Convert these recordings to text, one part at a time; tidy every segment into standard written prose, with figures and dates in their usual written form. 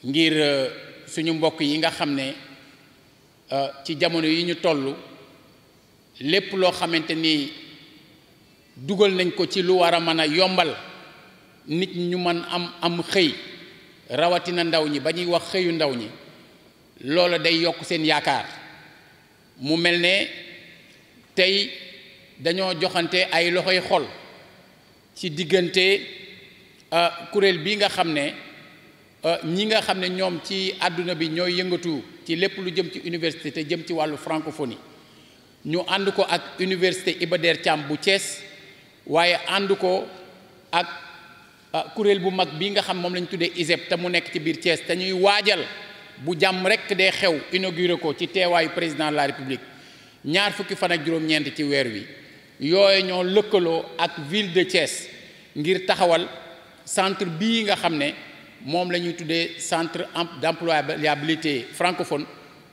ngir suñu mbokk yi nga xam ne ci jamono yi ñu toll lépp loo xamante ni dugal nañ ko ci lu war a mën a yombal nit ñu mën am xëy rawatina ndaw ñi ba ñuy wax xëyu ndaw ñi loola day yokk seen yaakaar mu mel ne tey dañoo joxante ay loxoy xol ci diggante kuréel bi nga xam ne ñi nga xam ne ñoom ci àdduna bi ñooy yëngatu ci lépp lu jëm ci université te jëm ci wàllu francophonie ñu ànd ko ak université Iba Der Thiam bu Thiès waaye ànd ko ak kuréel bu mag bi nga xam moom lañ tuddee ISEP te mu nekk ci biir Thiès te ñuy waajal bu jàmm rekk dee xew inauguré ko ci teewaayu président de la république ñaar fukki fan ak juróom-ñeent ci weer wi yooyu ñoo lëkkaloo ak ville de Thiès ngir taxawal centre bii nga xam ne moom la ñuy tuddee centre d'employabilité francophone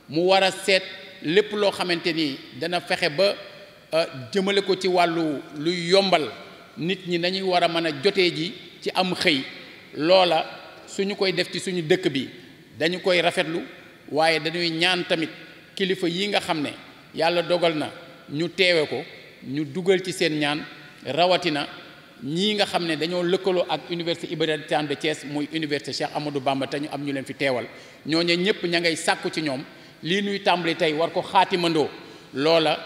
mu war a seet lépp loo xamante ni dana fexe ba jëmale ko ci wàllu luy yombal nit ñi nañuy war a mën a jotee ji ci am xëy loola suñu koy def ci suñu dëkk bi dañu koy rafetlu waaye dañuy ñaan tamit kilifa yi nga xam ne yàlla dogal na ñu teewe ko ñu dugal ci seen ñaan rawatina ñii nga xam ne dañoo lëkkaloo ak université Iba Der Thiam de Thiès muy université Cheikh Amadou Bamba te ñu am ñu leen fi teewal ñooñu ñëpp ña ngay sàkku ci ñoom lii nuy tàmbali tey war ko xaatimandoo loola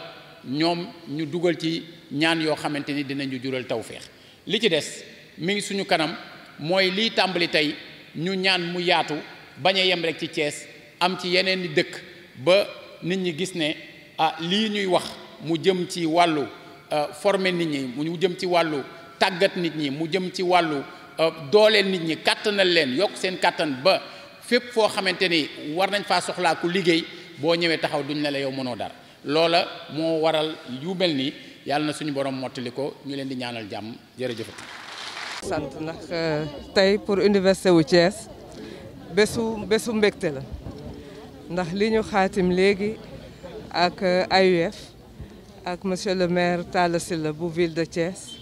ñoom ñu dugal ci ñaan yoo xamante ni dinañu jural tawféex li ci des mi ngi suñu kanam mooy lii tàmbali tey ñu ñaan mu yaatu bañ a yem rek ci Thiès am ci yeneen i dëkk ba nit ñi gis ne lii ñuy wax mu jëm ci wàllu former nit ñi mu jëm ci wàllu tàggat nit ñi mu jëm ci wàllu dooleel nit ñi kàttanal leen yokk seen kàttan ba fépp foo xamante ni war nañ faa soxlaa ku liggéey boo ñëwee taxaw duñ ne la yow mënoo dara loola moo waral yu mel nii yàlla na suñu borom mottali ko ñu leen di ñaanal jàmm jërëjëf. sant ndax tey pour université wu Thiès bésu mbégte la ndax li ñu xaatim léegi ak AUF ak monsieur le maire Talla Sylla bu ville de Thiès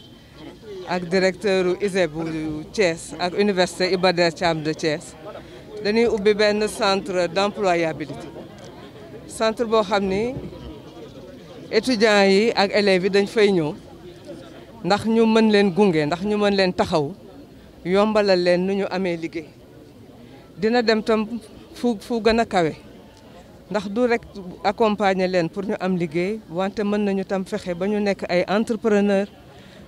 ak directeur u ISEP bu Thiès ak université Iba Der Thiam de Thiès dañuy ubbi benn centre d'employabilité centre boo xam ni étudiants yi ak élèves yi dañ fay ñëw ndax ñu mën leen gunge ndax ñu mën leen taxaw yombalal leen nu ñu amee liggéey dina dem tam fu gën a kawe ndax du rek accompagner leen pour ñu am liggéey wante mën nañu tam fexe ba ñu nekk ay entrepreneur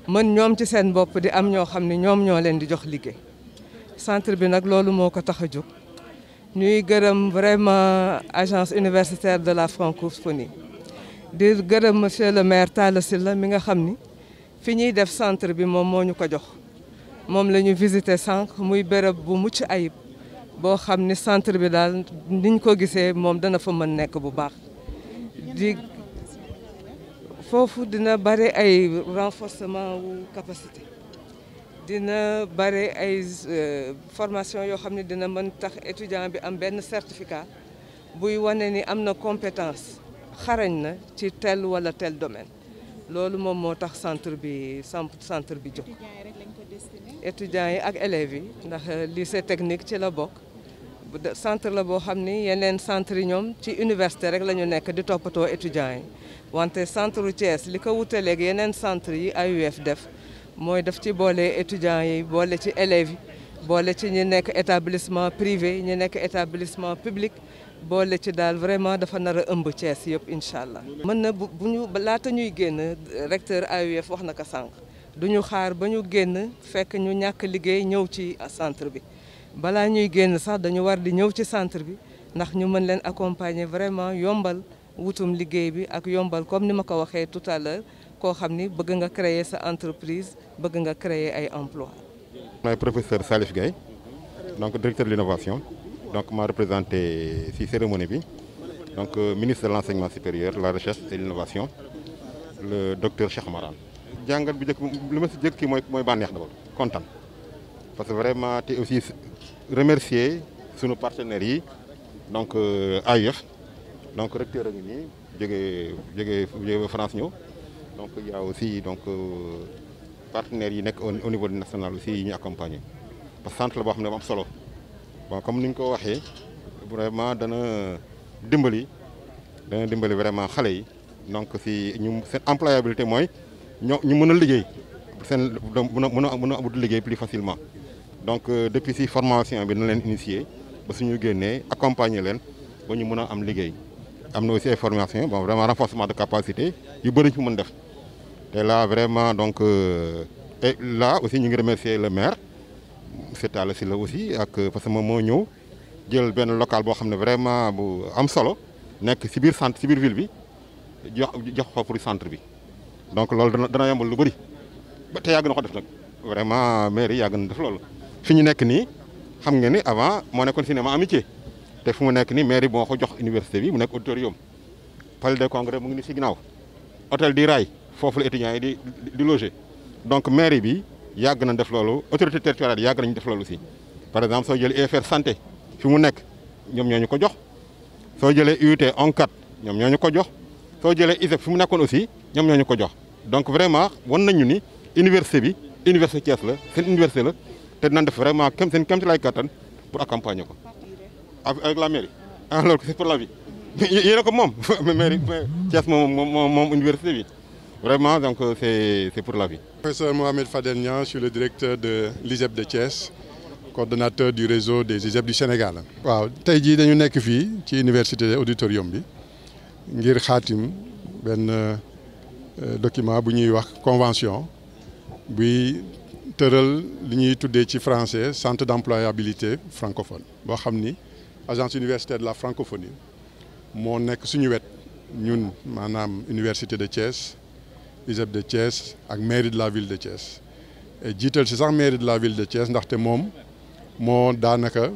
mën ñoom ci seen bopp di am ñoo xam ne ñoom ñoo leen di jox liggéey centre bi nag loolu moo ko tax a jóg ñuy gërëm vraiment agence universitaire de la francophonie di gërëm monsieur le maire Talla Sylla mi nga xam ni fi ñuy def centre bi moom moo ñu ko jox moom la ñu visité sànq muy béréb bu mucc ayib boo xam ni centre bi daal niñ ko gisee moom dana fa mën nekk bu baax di foofu dina bare ay renforcement wu capacité dina bare ay formation yoo xam ne dina mën tax étudiant bi am benn certificat buy wane ni am na compétence xarañ na ci tel wala tel domaine loolu moom moo tax centre bi jóg étudiants yi ak élèves yi ndax lycée technique ci la bokk centre la boo xam ni yeneen centre yi ñoom ci université rek la ñu nekk di toppatoo étudiants yi wante centre u Thiès li ko wutaleeg yeneen centre yi AUF def mooy daf ci boole étudiants yi boole ci élèves yi boole ci ñi nekk établissement privé ñi nekk établissement public boole ci daal vraiment dafa nar a ëmb Thiès yëpp incha allah. mën na bu ñu laata ñuy génn recteur AUF wax na ko sànq du ñu xaar ba ñu génn fekk ñu ñàkk liggéey ñëw ci centre bi balaa ñuy génn sax dañu war di ñëw ci centre bi ndax ñu mën leen accompagner vraiment yombal wutum liggéey bi ak yombal comme ni ma ko waxee tout à l'heure koo xam ni bëgg nga créer sa entreprise bëgg nga créer ay emploi. maay professeur Salif Gaye donc directeur de l'innovation donc ma représenté ci cérémonie bi donc ministre de l'enseignement supérieur la recherche et l'innovation le docteur Cheikh Marane. jàngat bi njëkk li ma si jëkk ki mooy bànneex d'abord kontaan parce que vraiment te aussi remercier sunu partenaires yi donc AUF donc recteur a ngi nii jógee France ñëw donc il y a aussi donc partenaires yi nekk au niveau national aussi yi ñu accompagner parce que centre la boo xam ne am solo bon comme ni ñu ko waxee vraiment dana dimbali vraiment xale yi donc si ñu seen employabilité mooy ñu mën a liggéey seen mën a amut liggéey plus facilement donc depuis si formation bi na leen initier ba suñu génnee accompagner leen ba ñu mën a am liggéey am na aussi ay formation bon vraiment renforcement de capacité yu bëri ñu mën def te là vraiment donc et là aussi ñu ngi remercier le maire monsieur Talla Sylla aussi ak parce que moom moo ñëw jël benn local boo xam ne vraiment bu am solo nekk si biir centre si biir ville bi jox ko pour centre bi donc loolu dana yombal lu bëri ba te yàgg na ko def nag vraiment maire yi yàgg na def loolu fi ñu nekk nii xam nga ni avant moo nekkoon cinéma amitié te fu mu nekk nii maire yi moo ko jox université bi mu nekk auditorium palais des congrès mu ngi ni si ginnaaw hôtel di Rail foofu la étudiants yi di loger donc maire bi yàgg na def loolu autorité territoriale yàgg nañu def loolu aussi par exemple soo jëlee UFR santé fi mu nekk ñoom ñoo ñu ko jox soo jëlee UT ONCAD ñoom ñoo ñu ko jox soo jëlee ISEP fi mu nekkoon aussi ñoom ñoo ñu ko jox donc vraiment wan nañu ni université bi université Thiès la seen université la te dinañ def vraiment seen kéem ci lay kattan pour accompagner ko avec la mairie alors que c'est pour la vie yéen a ko moom mairie Thiès moom université bi vraiment donc c'est pour la vie. Professeur Mohamed Fadel Niang, je suis le directeur de l'ISEP de Thiès, coordonnateur du réseau des ISEP du Sénégal. waaw tey jii dañu nekk fii ci université auditorium bi ngir xaatim benn document bu ñuy wax convention buy tëral li ñuy tuddee ci français centre d'employabilité francophone boo xam ni agence universitaire de la francophonie moo nekk suñu wet ñun maanaam université de Thiès ISEP de Thiès ak mairie de la ville de Thiès et jiital si sax mairie de la ville de Thiès ndaxte moom moo daanaka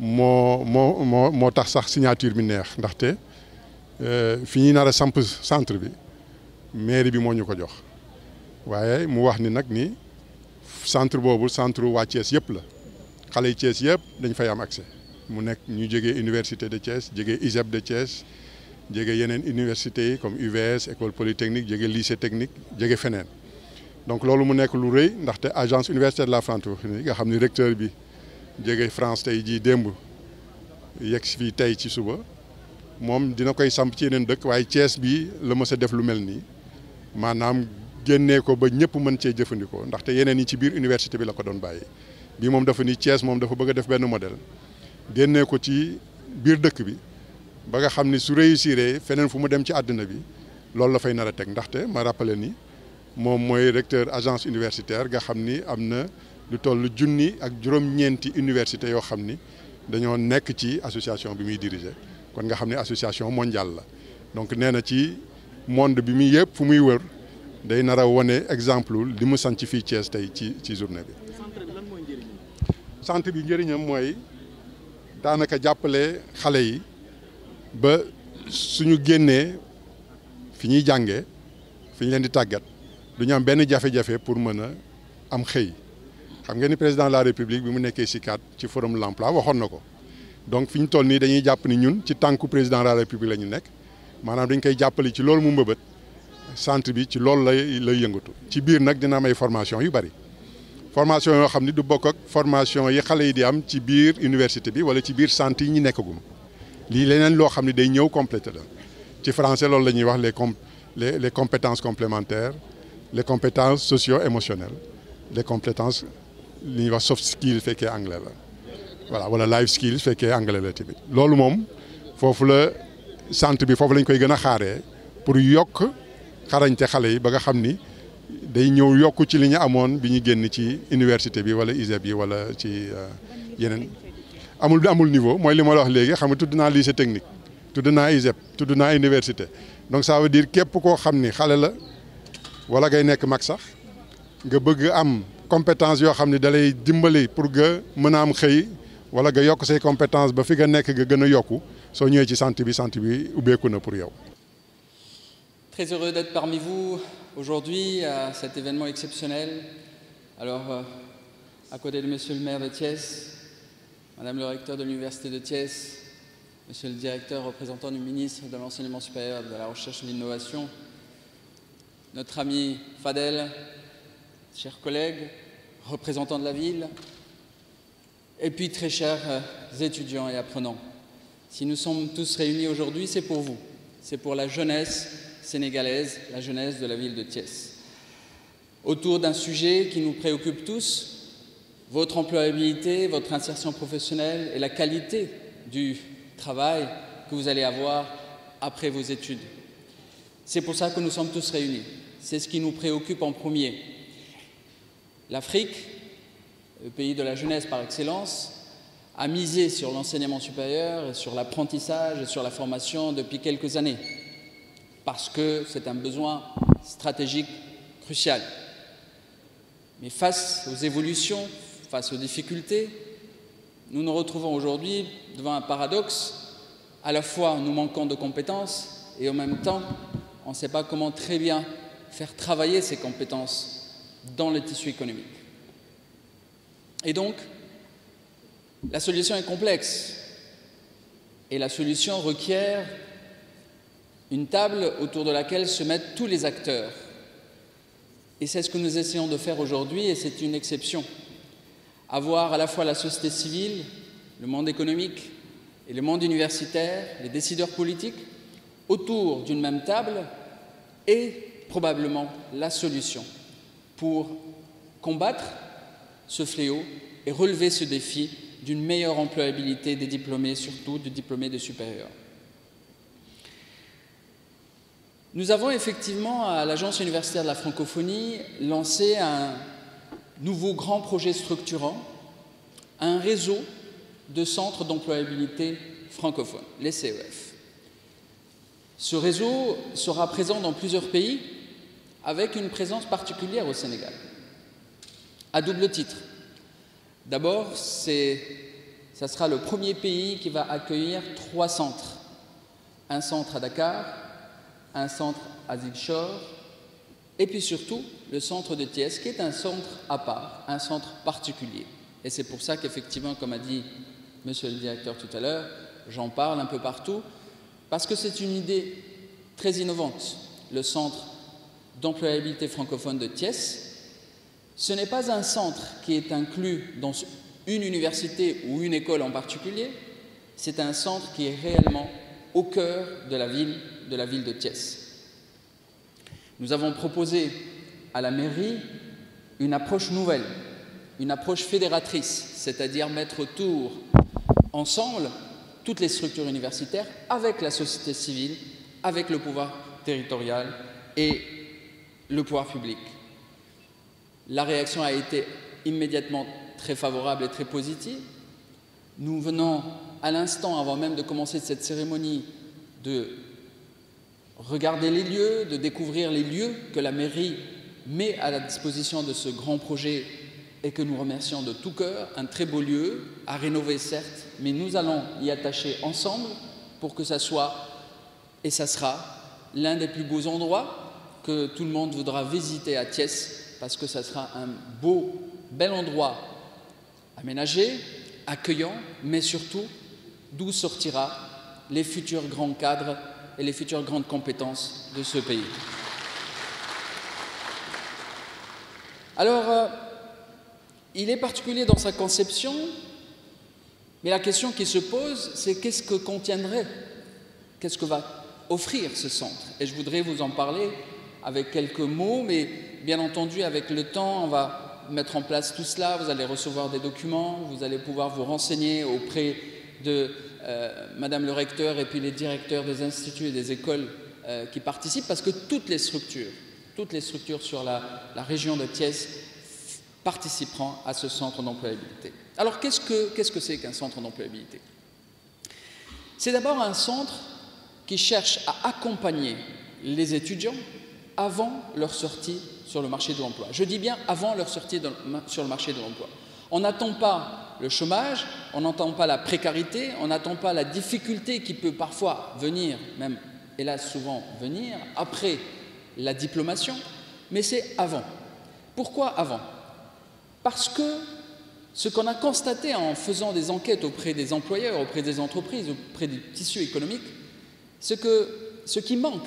moo tax sax signature bi neex ndaxte fi ñuy nar a samp centre bi mairie bi moo ñu ko jox waaye mu wax ni nag ni centre boobu centre waa Thiès yëpp la xale yi Thiès yëpp dañ fay am accès mu nekk ñu jógee université de Thiès jógee ISEP de Thiès jóge yeneen universités yi comme UVS école polytechnique jóge lycée technique jóge feneen donc loolu mu nekk lu rëy ndaxte agence universitaire de la francophonie nga xam ni recteur bi jóge France tey jii démb yegg si fii tey ci suba moom dina koy samp ci yeneen dëkk waaye Thiès bi la mës a def lu mel nii maanaam génnee ko ba ñëpp mën cee jëfandikoo ndaxte yeneen yi ci biir université bi la ko doon bàyyi bii moom dafa ni Thiès moom dafa bëgg a def benn modèle génnee ko ci biir dëkk bi ba nga xam ni su réussir feneen fu mu dem ci àddina bi loolu la fay nar a teg ndaxte ma rappelé ni moom mooy recteur agence universitaire nga xam ni am na lu toll junni ak juróom-ñeenti université yoo xam ni dañoo nekk ci association bi muy diriger kon nga xam ne association mondiale la donc nee na ci monde bi muy yëpp fu muy wër day nar a wane exemple li mu sanc fii Thiès tey ci journée bi. centre bi lan mooy njëriñam. centre bi njëriñam mooy daanaka jàppale xale yi ba suñu génnee fi ñuy jàngee fi ñu leen di tàggat du ñu am benn jafe-jafe pour mën a am xëy xam nga ni président de la république bi mu nekkee CICAD ci forum de l'emploi waxoon na ko donc fi ñu toll nii dañuy jàpp ni ñun ci tànku président de la république la ñu nekk maanaam dañ koy jàppale ci loolu mu mbëbët centre bi ci loolu lay yëngatu ci biir nag dina am ay formation yu bari formation yoo xam ni du bokk ak formation yi xale yi di am ci biir université bi wala ci biir centre yi ñu nekkagum lii leneen loo xam ne day ñëw complété la ci français loolu la ñuy wax les compétences complémentaires les compétences socio-émotionnelles les compétences li ñuy wax soft skills fekkee anglais la voilà wala life skills fekkee anglais la tamit loolu moom foofu la centre bi foofu lañ koy gën a xaaree pour yokk xarañte xale yi ba nga xam ni day ñëw yokk ci li ñu amoon bi ñu génn ci université bi wala ISEP yi wala ci yeneen amul niveau mooy li ma la wax léegi xam nga tudd naa lycée technique tudd naa ISEP tudd naa université donc ça veut dire képp koo xam ni xale la wala ngay nekk mag sax nga bëgg am compétence yoo xam ne da lay dimbali pour nga mën a am xëy wala nga yokk say compétence ba fi nga nekk nga gën a yokku soo ñëwee ci centre bi ubbeeku na pour yow. Très heureux d'être parmi vous aujourd'hui à cet événement exceptionnel. Alors, à côté de Monsieur le maire de Thiès, Madame le recteur de l'Université de Thiès, Monsieur le directeur représentant du ministre de l'Enseignement supérieur, de la Recherche et de l'Innovation, notre ami Fadel, chers collègues, représentants de la ville, Et puis, très chers étudiants et apprenants, si nous sommes tous réunis aujourd'hui, c'est pour vous. C'est pour la jeunesse sénégalaise, la jeunesse de la ville de Thiès. Autour d'un sujet qui nous préoccupe tous, votre employabilité, votre insertion professionnelle et la qualité du travail que vous allez avoir après vos études. C'est pour ça que nous sommes tous réunis. C'est ce qui nous préoccupe en premier. L'Afrique, le pays de la jeunesse par excellence, a misé sur l'enseignement supérieur, sur l'apprentissage et sur la formation depuis quelques années, parce que c'est un besoin stratégique crucial. Mais face aux évolutions, face aux difficultés, nous nous retrouvons aujourd'hui devant un paradoxe. À la fois, nous manquons de compétences et en même temps, on ne sait pas comment très bien faire travailler ces compétences dans le tissu économique. Et donc, la solution est complexe et la solution requiert une table autour de laquelle se mettent tous les acteurs. Et c'est ce que nous essayons de faire aujourd'hui et c'est une exception. Avoir à la fois la société civile, le monde économique et le monde universitaire, les décideurs politiques, autour d'une même table est probablement la solution pour combattre ce fléau et relever ce défi d'une meilleure employabilité des diplômés, surtout des diplômés de supérieur. Nous avons effectivement, à l'Agence universitaire de la francophonie, lancé un nouveau grand projet structurant, un réseau de centres d'employabilité francophones, les CEF. Ce réseau sera présent dans plusieurs pays, avec une présence particulière au Sénégal, à double titre. D'abord, ça sera le premier pays qui va accueillir 3 centres. Un centre à Dakar, un centre à Ziguinchor, et puis surtout le centre de Thiès, qui est un centre à part, un centre particulier. Et c'est pour ça qu'effectivement, comme a dit monsieur le directeur tout à l'heure, j'en parle un peu partout, parce que c'est une idée très innovante. Le centre d'employabilité francophone de Thiès, ce n'est pas un centre qui est inclus dans une université ou une école en particulier, c'est un centre qui est réellement au cœur de la ville de Thiès. Nous avons proposé à la mairie une approche nouvelle, une approche fédératrice, c'est-à-dire mettre autour, ensemble, toutes les structures universitaires, avec la société civile, avec le pouvoir territorial et le pouvoir public. La réaction a été immédiatement très favorable et très positive. Nous venons à l'instant, avant même de commencer cette cérémonie, de regarder les lieux, de découvrir les lieux que la mairie met à la disposition de ce grand projet et que nous remercions de tout cœur. Un très beau lieu, à rénover certes, mais nous allons y attacher ensemble pour que ça soit, et ça sera, l'un des plus beaux endroits que tout le monde voudra visiter à Thiès, parce que ça sera un bel endroit aménagé, accueillant, mais surtout d'où sortira les futurs grands cadres et les futures grandes compétences de ce pays. Alors, il est particulier dans sa conception, mais la question qui se pose, c'est qu'est-ce que contiendrait, qu'est-ce que va offrir ce centre? Et je voudrais vous en parler avec quelques mots, mais bien entendu, avec le temps, on va mettre en place tout cela. Vous allez recevoir des documents, vous allez pouvoir vous renseigner auprès de Madame le recteur et puis les directeurs des instituts et des écoles qui participent, parce que toutes les structures sur la région de Thiès participeront à ce centre d'employabilité. Alors, qu'est-ce que c'est qu'un centre d'employabilité? C'est d'abord un centre qui cherche à accompagner les étudiants avant leur sortie sur le marché de l'emploi. Je dis bien avant leur sortie sur le marché de l'emploi. On n'attend pas le chômage, on n'attend pas la précarité, on n'attend pas la difficulté qui peut parfois venir, même hélas souvent venir, après la diplomation, mais c'est avant. Pourquoi avant? Parce que ce qu'on a constaté en faisant des enquêtes auprès des employeurs, auprès des entreprises, auprès du tissu économique, c'est que ce qui manque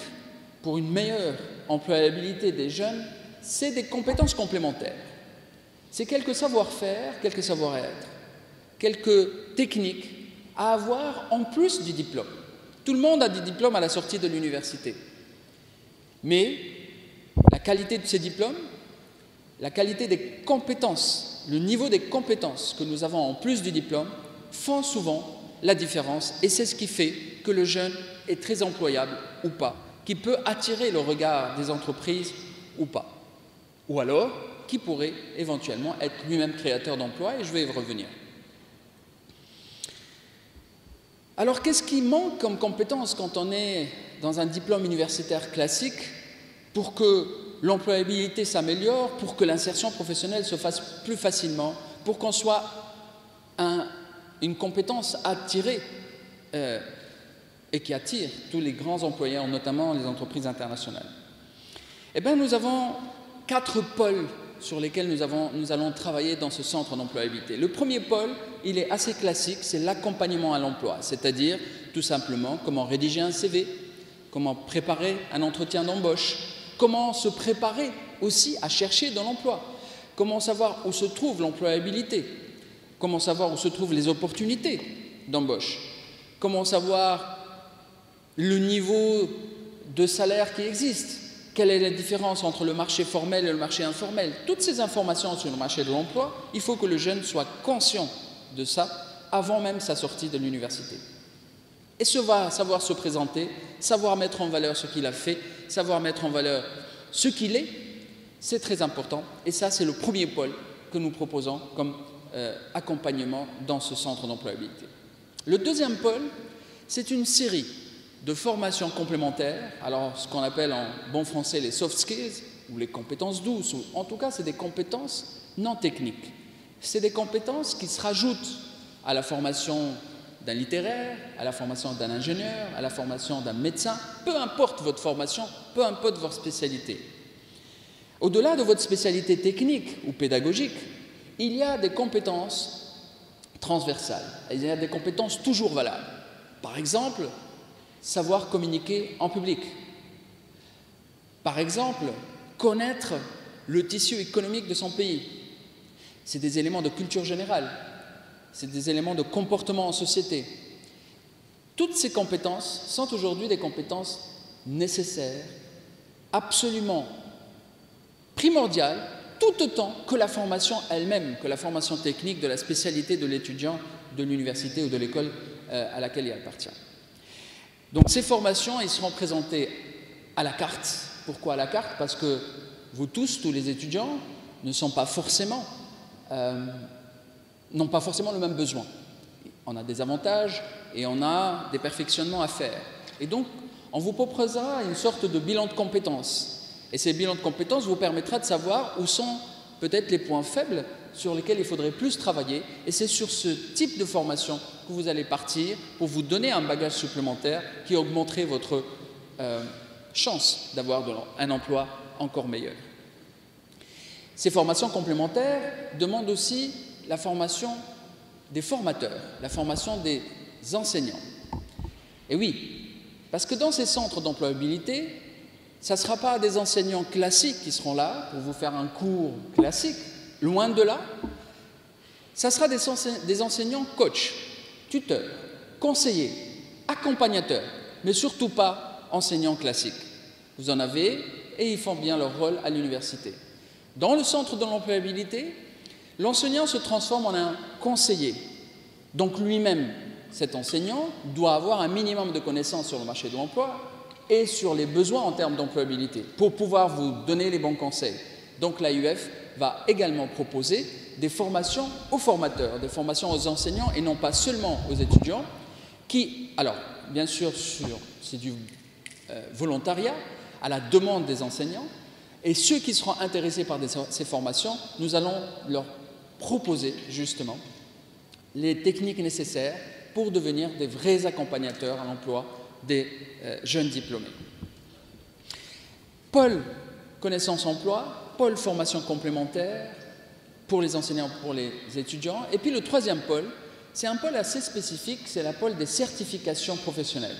pour une meilleure employabilité des jeunes, c'est des compétences complémentaires. C'est quelques savoir-faire, quelques savoir-être, quelques techniques à avoir en plus du diplôme. Tout le monde a des diplômes à la sortie de l'université. Mais la qualité de ces diplômes, la qualité des compétences, le niveau des compétences que nous avons en plus du diplôme font souvent la différence. Et c'est ce qui fait que le jeune est très employable ou pas, qui peut attirer le regard des entreprises ou pas. Ou alors, qui pourrait éventuellement être lui-même créateur d'emplois, et je vais y revenir. Alors, qu'est-ce qui manque comme compétence quand on est dans un diplôme universitaire classique pour que l'employabilité s'améliore, pour que l'insertion professionnelle se fasse plus facilement, pour qu'on soit une compétence attirée et qui attire tous les grands employeurs, notamment les entreprises internationales? Eh bien, nous avons 4 pôles sur lesquels nous allons travailler dans ce centre d'employabilité. Le premier pôle, il est assez classique, c'est l'accompagnement à l'emploi, c'est-à-dire tout simplement comment rédiger un CV, comment préparer un entretien d'embauche, comment se préparer aussi à chercher de l'emploi, comment savoir où se trouve l'employabilité, comment savoir où se trouvent les opportunités d'embauche, comment savoir le niveau de salaire qui existe, quelle est la différence entre le marché formel et le marché informel. Toutes ces informations sur le marché de l'emploi, il faut que le jeune soit conscient de ça avant même sa sortie de l'université. Et savoir se présenter, savoir mettre en valeur ce qu'il a fait, savoir mettre en valeur ce qu'il est, c'est très important. Et ça, c'est le premier pôle que nous proposons comme accompagnement dans ce centre d'employabilité. Le deuxième pôle, c'est une série de formations complémentaires, alors ce qu'on appelle en bon français les soft skills, ou les compétences douces, ou en tout cas c'est des compétences non techniques. C'est des compétences qui se rajoutent à la formation d'un littéraire, à la formation d'un ingénieur, à la formation d'un médecin, peu importe votre formation, peu importe votre spécialité. Au-delà de votre spécialité technique ou pédagogique, il y a des compétences transversales, il y a des compétences toujours valables. Par exemple, savoir communiquer en public. Par exemple, connaître le tissu économique de son pays. C'est des éléments de culture générale, c'est des éléments de comportement en société. Toutes ces compétences sont aujourd'hui des compétences nécessaires, absolument primordiales, tout autant que la formation elle-même, que la formation technique de la spécialité de l'étudiant de l'université ou de l'école à laquelle il appartient. Donc ces formations, elles seront présentées à la carte. Pourquoi à la carte? Parce que vous tous les étudiants, n'ont pas forcément le même besoin. On a des avantages et on a des perfectionnements à faire. Et donc, on vous proposera une sorte de bilan de compétences. Et ces bilans de compétences vous permettra de savoir où sont peut-être les points faibles sur lesquels il faudrait plus travailler. Et c'est sur ce type de formation que vous allez partir pour vous donner un bagage supplémentaire qui augmenterait votre chance d'avoir un emploi encore meilleur. Ces formations complémentaires demandent aussi la formation des formateurs, la formation des enseignants. Et oui, parce que dans ces centres d'employabilité, ça ne sera pas des enseignants classiques qui seront là pour vous faire un cours classique, loin de là. Ça sera des enseignants coachs, tuteurs, conseillers, accompagnateurs, mais surtout pas enseignants classiques. Vous en avez et ils font bien leur rôle à l'université. Dans le centre de l'employabilité, l'enseignant se transforme en un conseiller. Donc lui-même, cet enseignant, doit avoir un minimum de connaissances sur le marché de l'emploi et sur les besoins en termes d'employabilité pour pouvoir vous donner les bons conseils. Donc l'AUF va également proposer des formations aux formateurs, des formations aux enseignants et non pas seulement aux étudiants qui, alors bien sûr, c'est du volontariat à la demande des enseignants et ceux qui seront intéressés par ces formations, nous allons leur proposer justement les techniques nécessaires pour devenir des vrais accompagnateurs à l'emploi des jeunes diplômés. Pôle connaissance emploi, pôle formation complémentaire pour les enseignants, pour les étudiants. Et puis le troisième pôle, c'est un pôle assez spécifique, c'est la pôle des certifications professionnelles.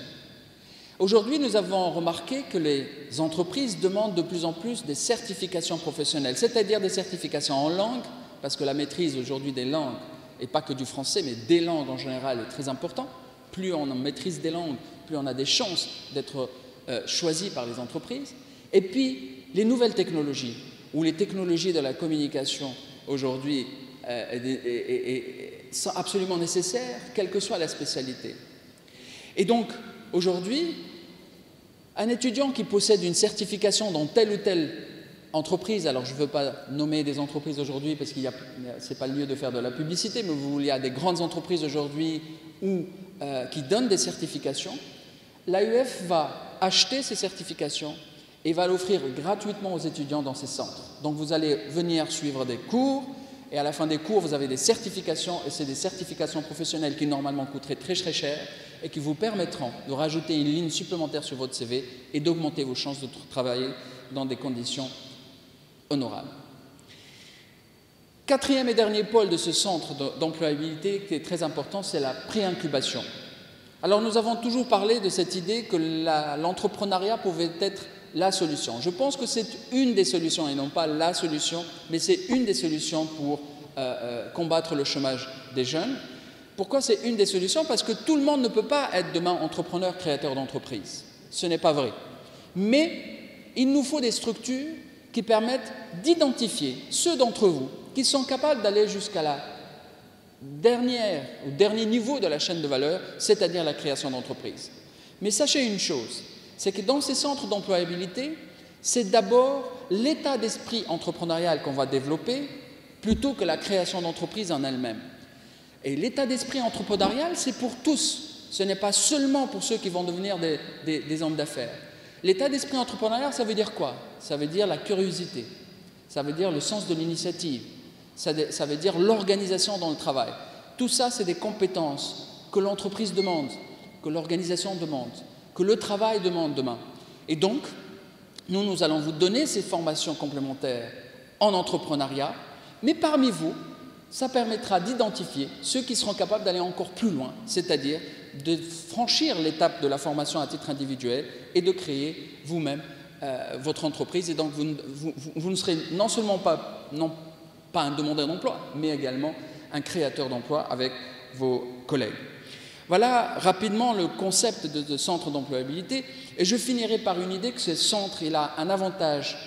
Aujourd'hui, nous avons remarqué que les entreprises demandent de plus en plus des certifications professionnelles, c'est-à-dire des certifications en langue, parce que la maîtrise aujourd'hui des langues et pas que du français, mais des langues en général, est très important. Plus on maîtrise des langues, plus on a des chances d'être choisi par les entreprises. Et puis, les nouvelles technologies, ou les technologies de la communication aujourd'hui sont absolument nécessaires, quelle que soit la spécialité. Et donc, aujourd'hui, un étudiant qui possède une certification dans telle ou telle entreprise, alors je ne veux pas nommer des entreprises aujourd'hui parce que ce n'est pas le lieu de faire de la publicité, mais il y a des grandes entreprises aujourd'hui qui donnent des certifications. L'AUF va acheter ces certifications et va l'offrir gratuitement aux étudiants dans ces centres. Donc vous allez venir suivre des cours et à la fin des cours, vous avez des certifications et c'est des certifications professionnelles qui normalement coûteraient très très cher et qui vous permettront de rajouter une ligne supplémentaire sur votre CV et d'augmenter vos chances de travailler dans des conditions honorables. Quatrième et dernier pôle de ce centre d'employabilité qui est très important, c'est la pré-incubation. Alors nous avons toujours parlé de cette idée que l'entrepreneuriat pouvait être la solution. Je pense que c'est une des solutions et non pas la solution, mais c'est une des solutions pour combattre le chômage des jeunes. Pourquoi c'est une des solutions? Parce que tout le monde ne peut pas être demain entrepreneur, créateur d'entreprise. Ce n'est pas vrai. Mais il nous faut des structures qui permettent d'identifier ceux d'entre vous qui sont capables d'aller jusqu'à la dernier niveau de la chaîne de valeur, c'est-à-dire la création d'entreprises. Mais sachez une chose, c'est que dans ces centres d'employabilité, c'est d'abord l'état d'esprit entrepreneurial qu'on va développer plutôt que la création d'entreprise en elle-même. Et l'état d'esprit entrepreneurial, c'est pour tous. Ce n'est pas seulement pour ceux qui vont devenir des hommes d'affaires. L'état d'esprit entrepreneurial, ça veut dire quoi? Ça veut dire la curiosité, ça veut dire le sens de l'initiative, ça veut dire l'organisation dans le travail. Tout ça, c'est des compétences que l'entreprise demande, que l'organisation demande, que le travail demande demain. Et donc, nous allons vous donner ces formations complémentaires en entrepreneuriat, mais parmi vous, ça permettra d'identifier ceux qui seront capables d'aller encore plus loin, c'est-à-dire de franchir l'étape de la formation à titre individuel et de créer vous-même votre entreprise. Et donc, vous ne serez non seulement pas un demandeur d'emploi, mais également un créateur d'emploi avec vos collègues. Voilà rapidement le concept de centre d'employabilité. Et je finirai par une idée que ce centre il a un avantage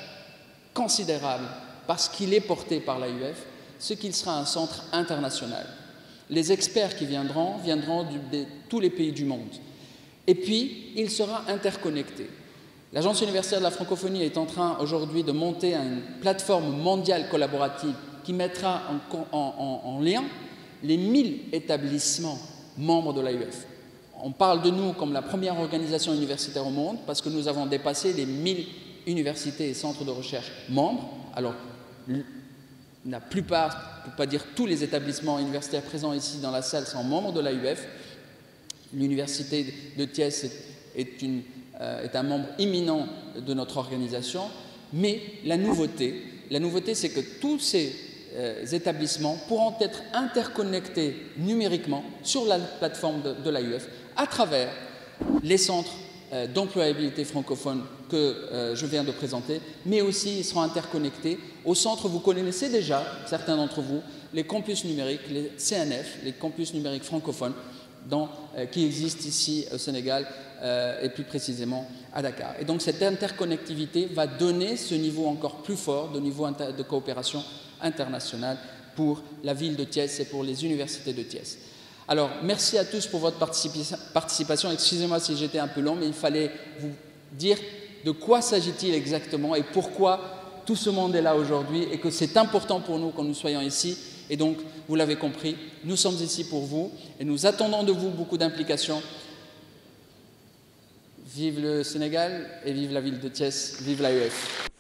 considérable parce qu'il est porté par l'AUF, c'est qu'il sera un centre international. Les experts qui viendront de tous les pays du monde. Et puis, il sera interconnecté. L'Agence universitaire de la francophonie est en train aujourd'hui de monter une plateforme mondiale collaborative qui mettra en lien les 1000 établissements membres de l'AUF. On parle de nous comme la première organisation universitaire au monde parce que nous avons dépassé les 1000 universités et centres de recherche membres. Alors, la plupart, pour ne pas dire tous les établissements universitaires présents ici dans la salle sont membres de l'AUF. L'université de Thiès est un membre imminent de notre organisation. Mais la nouveauté c'est que tous ces établissements pourront être interconnectés numériquement sur la plateforme de l'AUF à travers les centres d'employabilité francophone que je viens de présenter, mais aussi ils seront interconnectés aux centres, vous connaissez déjà, certains d'entre vous, les campus numériques, les CNF, les campus numériques francophones, qui existent ici au Sénégal et plus précisément à Dakar. Et donc cette interconnectivité va donner ce niveau encore plus fort, de niveau de coopération internationale pour la ville de Thiès et pour les universités de Thiès. Alors, merci à tous pour votre participation. Excusez-moi si j'étais un peu long, mais il fallait vous dire de quoi s'agit-il exactement et pourquoi tout ce monde est là aujourd'hui et que c'est important pour nous que nous soyons ici. Et donc, vous l'avez compris, nous sommes ici pour vous et nous attendons de vous beaucoup d'implications. Vive le Sénégal et vive la ville de Thiès, vive l'AUF.